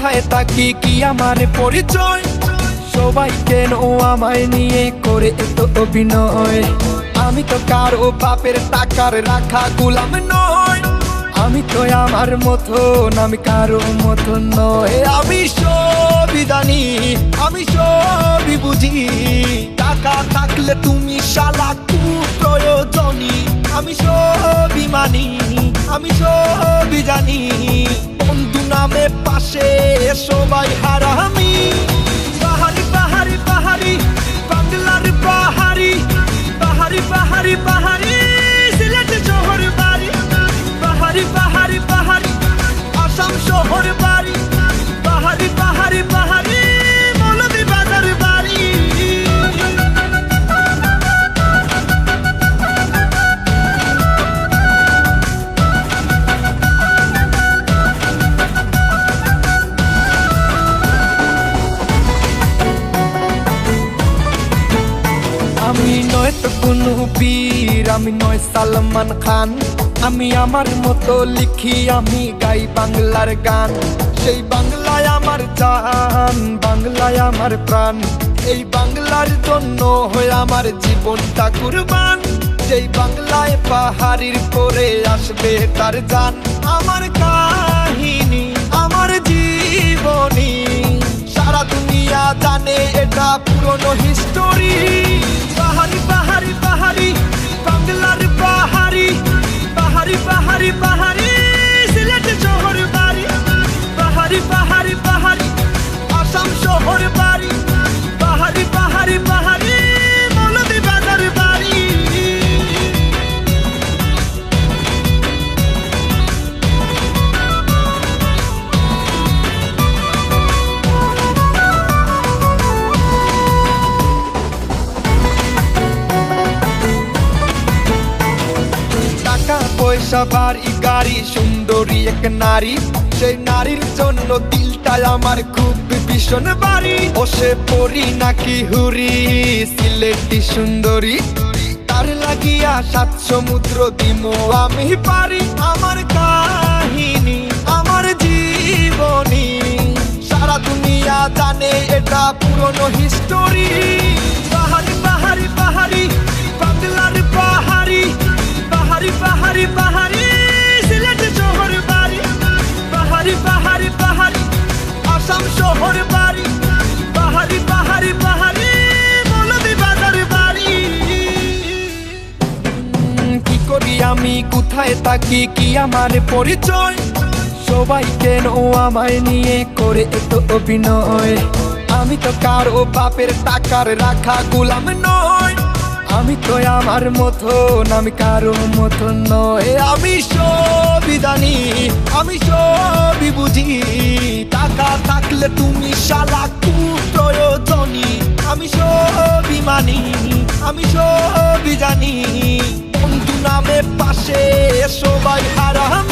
কোথায় থাকি কি আমার পরিচয়, সবাই কেন আমায় নিয়ে করে এত অভিনয়। আমি তো কারো বাপের টাকার রাখা গোলাম নয়, আমি তো আমার মতন, আমি কারো মতন নয়। আমি সবই জানি, আমি সবই বুঝি, টাকা থাকলে তুমি শালা কুপ্রয়োজনী। আমি সবই মানি, আমি সবই জানি, বন্ধু নামে পাশে সবাই হারামি। পাহাড়ি পাহাড়ি পাহাড়ি বাংলার পাহাড়ি, পাহাড়ি পাহাড়ি পাহাড়ি সিলেট শহর বাড়ি, পাহাড়ি পাহাড়ি পাহাড়ি আসাম শহর বাড়ি, পাহাড়ি পাহাড়ি পাহাড়ি মৌলভীবাজার বাড়ি। আমি নয় তো কোনো বীর, আমি নয় সালমান খান, আমি আমার মতো লিখি, আমি গাই বাংলার গান। সেই বাংলায় আমার জান, বাংলায় আমার প্রাণ, এই বাংলার জন্য হয়ে আমার জীবনটা কুরবান। যেই বাংলায় পাহাড়ির পরে আসবে তার জান, আমার কাহিনী, আমার জীবনী সারা দুনিয়া জানে, এটা পুরনো হিস্টোরি। পাহাড়ি পাহাড়ি পাহাড়ি বাংলার পাহাড়ি, পাহাড়ি পাহাড়ি পাহাড়ি সিলেট শহর বাড়ি, পাহাড়ি পাহাড়ি পাহাড়ি আসাম শহর বাড়ি, পাহাড়ি পাহাড়ি পাহাড়ি মৌলভীবাজার বাড়ি। পয়সা বাড়ি গাড়ি সুন্দরী এক নারী, সেই নারীর জন্য দিলটাই আমার খুব ভীষণ বাড়ি। ও সে পরি নাকি হুরি সিলেটি সুন্দরী, তার লাগিয়া 7 সমুদ্র দিমো আমি পারি। আমার কাহিনী, আমার জীবনী সারা দুনিয়া জানে, এটা পুরনো হিস্টোরি। পাহাড়ি পাহাড়ি পাহাড়ি বাংলার পাহাড়ি, পাহাড়ি পাহাড়ি পাহাড়ি সিলেট শহর বাড়ি, পাহাড়ি পাহাড়ি পাহাড়ি আসাম শহর বাড়ি, পাহাড়ি পাহাড়ি পাহাড়ি মৌলভীবাজার বাড়ি। কি করি আমি, কোথায় থাকি কি আমার পরিচয়, সবাই কেন আমায় নিয়ে করে এত অভিনয়। আমি তো কারো বাপের টাকার রাখা গোলাম নয়, আমি তো আমার মতন, আমি কারো মতন নয়। আমি সবই জানি, আমি সবই বুঝি, টাকা থাকলে তুমি শালা কুপ্রয়োজনী। আমি সবই মানি, আমি সবই জানি, বন্ধু নামে পাশে সবাই হারামি।